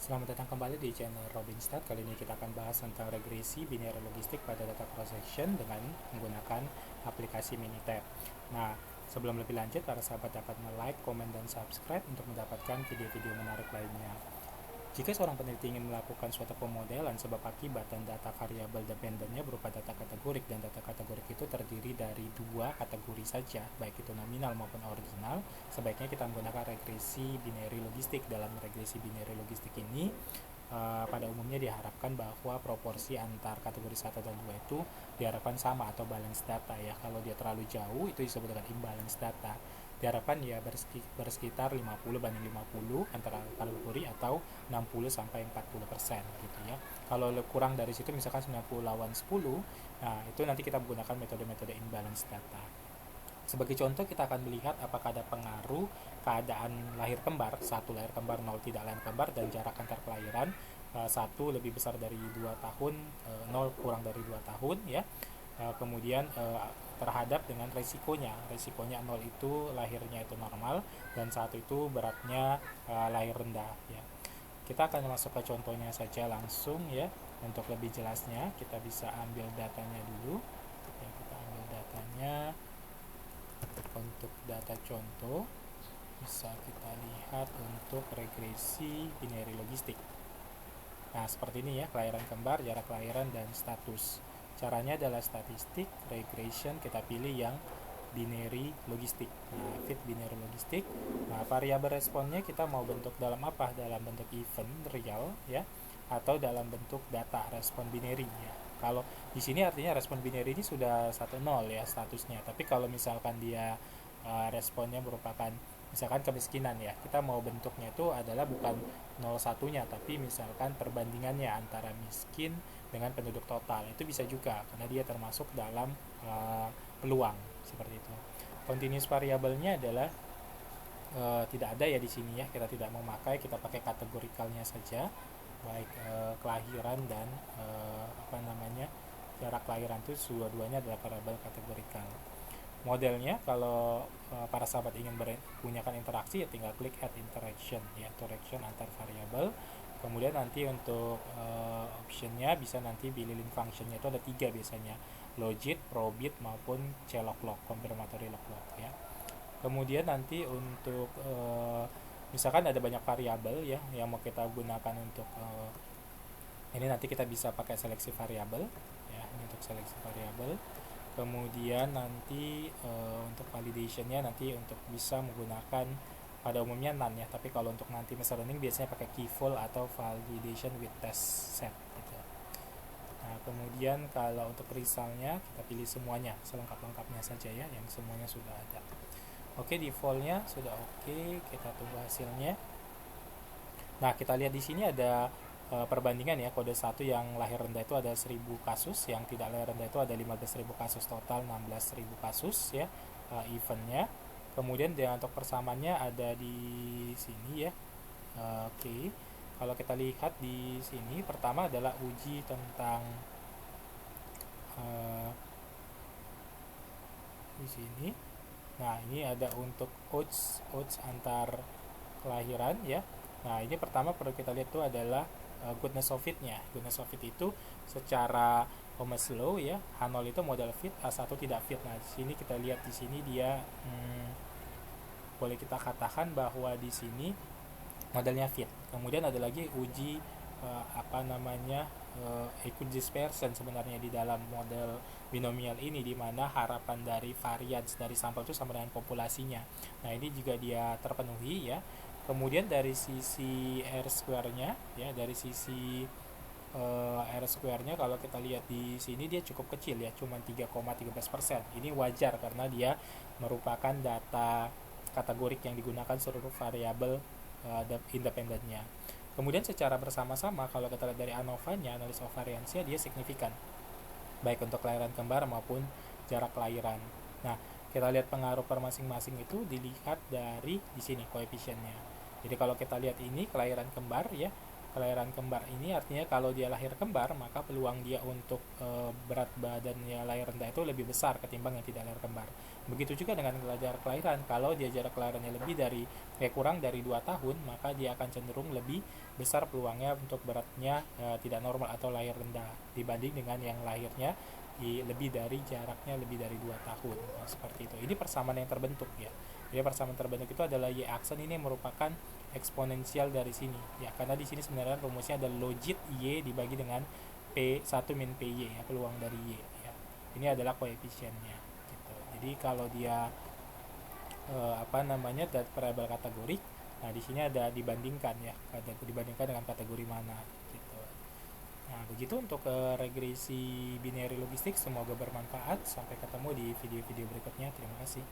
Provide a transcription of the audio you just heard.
Selamat datang kembali di channel Robinstad. Kali ini kita akan bahas tentang regresi binary logistik pada data cross section dengan menggunakan aplikasi Minitab. Nah, sebelum lebih lanjut, para sahabat dapat like, komen, dan subscribe untuk mendapatkan video-video menarik lainnya. Jika seorang peneliti ingin melakukan suatu pemodelan sebab akibat dan data variabel dependennya berupa data kategorik, dan data kategorik itu terdiri dari dua kategori saja, baik itu nominal maupun ordinal, sebaiknya kita menggunakan regresi binary logistik. Dalam regresi binary logistik ini, pada umumnya diharapkan bahwa proporsi antar kategori 1 dan 2 itu diharapkan sama atau balance data ya. Kalau dia terlalu jauh itu disebut dengan imbalance data. Diharapkan ya bersekitar 50 banding 50 antara kategori atau 60 sampai 40% gitu ya. Kalau kurang dari situ misalkan 90 lawan 10, nah itu nanti kita menggunakan metode-metode imbalance data. Sebagai contoh kita akan melihat apakah ada pengaruh keadaan lahir kembar, satu lahir kembar, 0 tidak lahir kembar, dan jarak antar kelahiran satu lebih besar dari 2 tahun, 0 kurang dari 2 tahun ya. Kemudian terhadap dengan resikonya 0 itu lahirnya itu normal dan satu itu beratnya lahir rendah ya. Kita akan masuk ke contohnya saja langsung ya. Untuk lebih jelasnya kita bisa ambil datanya dulu ya. Kita ambil datanya. Untuk data contoh bisa kita lihat untuk regresi binary logistik. Nah, seperti ini ya, kelahiran kembar, jarak kelahiran, dan status. Caranya adalah statistik, regression, kita pilih yang binary logistik. Nah, fit binary logistik. Nah, variabel responnya kita mau bentuk dalam apa? Dalam bentuk event real ya, atau dalam bentuk data respon binary ya. Kalau di sini artinya respon binary ini sudah 1-0 ya statusnya. Tapi kalau misalkan dia responnya merupakan misalkan kemiskinan ya, kita mau bentuknya itu adalah bukan 0-1-nya tapi misalkan perbandingannya antara miskin dengan penduduk total. Itu bisa juga karena dia termasuk dalam peluang seperti itu. Continuous variabelnya adalah tidak ada ya di sini ya, kita tidak memakai, kita pakai kategorikalnya saja, baik kelahiran dan jarak kelahiran itu dua-duanya adalah variabel kategorikal. Modelnya kalau para sahabat ingin menggunakan interaksi ya tinggal klik add interaction ya, interaction antar variabel. Kemudian nanti untuk optionnya bisa nanti pilih link functionnya itu ada 3 biasanya, logit, probit maupun clock, confirmatory lock ya. Kemudian nanti untuk misalkan ada banyak variabel ya yang mau kita gunakan untuk ini nanti kita bisa pakai seleksi variabel ya, ini untuk seleksi variabel. Kemudian nanti untuk validationnya nanti untuk bisa menggunakan pada umumnya none ya, tapi kalau untuk nanti machine learning biasanya pakai keyful atau validation with test set gitu. Nah, kemudian kalau untuk resultnya kita pilih semuanya, selengkap-lengkapnya saja ya, yang semuanya sudah ada. Oke, defaultnya sudah oke, kita tunggu hasilnya. Nah, kita lihat di sini ada perbandingan ya, kode 1 yang lahir rendah itu ada 1000 kasus, yang tidak lahir rendah itu ada 15.000 kasus, total 16.000 kasus ya eventnya. Kemudian untuk persamaannya ada di sini ya. Oke. Kalau kita lihat di sini, pertama adalah uji tentang di sini. Nah, ini ada untuk odds antar kelahiran ya. Nah, ini pertama perlu kita lihat itu adalah goodness of fit-nya. Goodness of fit itu secara Ohm's law ya, H0 itu model fit, A1 tidak fit. Nah, di sini kita lihat di sini dia boleh kita katakan bahwa di sini modelnya fit. Kemudian ada lagi uji equity dispersion sebenarnya di dalam model binomial ini, di mana harapan dari varians dari sampel itu sama dengan populasinya. Nah, ini juga dia terpenuhi ya. Kemudian dari sisi R square-nya ya, dari sisi R square-nya kalau kita lihat di sini dia cukup kecil ya, cuma 3,13%. Ini wajar karena dia merupakan data kategorik yang digunakan seluruh variabel independennya. Kemudian secara bersama-sama kalau kita lihat dari ANOVA-nya, analis of variance-nya, dia signifikan baik untuk kelahiran kembar maupun jarak kelahiran. Nah, kita lihat pengaruh per masing-masing itu dilihat dari di sini koefisiennya. Jadi kalau kita lihat ini kelahiran kembar ya, kelahiran kembar ini artinya kalau dia lahir kembar, maka peluang dia untuk berat badannya lahir rendah itu lebih besar ketimbang yang tidak lahir kembar. Begitu juga dengan jarak kelahiran, kalau dia jarak kelahirannya kurang dari 2 tahun, maka dia akan cenderung lebih besar peluangnya untuk beratnya tidak normal atau lahir rendah dibanding dengan yang lahirnya jaraknya lebih dari 2 tahun. Nah, seperti itu. Ini persamaan yang terbentuk ya. Jadi persamaan terbentuk itu adalah y aksen, ini merupakan eksponensial dari sini ya, karena di sini sebenarnya rumusnya ada logit y dibagi dengan P1 min PY ya, peluang dari y ya. Ini adalah koefisiennya gitu. Jadi kalau dia variabel kategorik, nah di sini ada dibandingkan ya, dibandingkan dengan kategori mana gitu. Nah, begitu untuk regresi binary logistik, semoga bermanfaat. Sampai ketemu di video-video berikutnya. Terima kasih.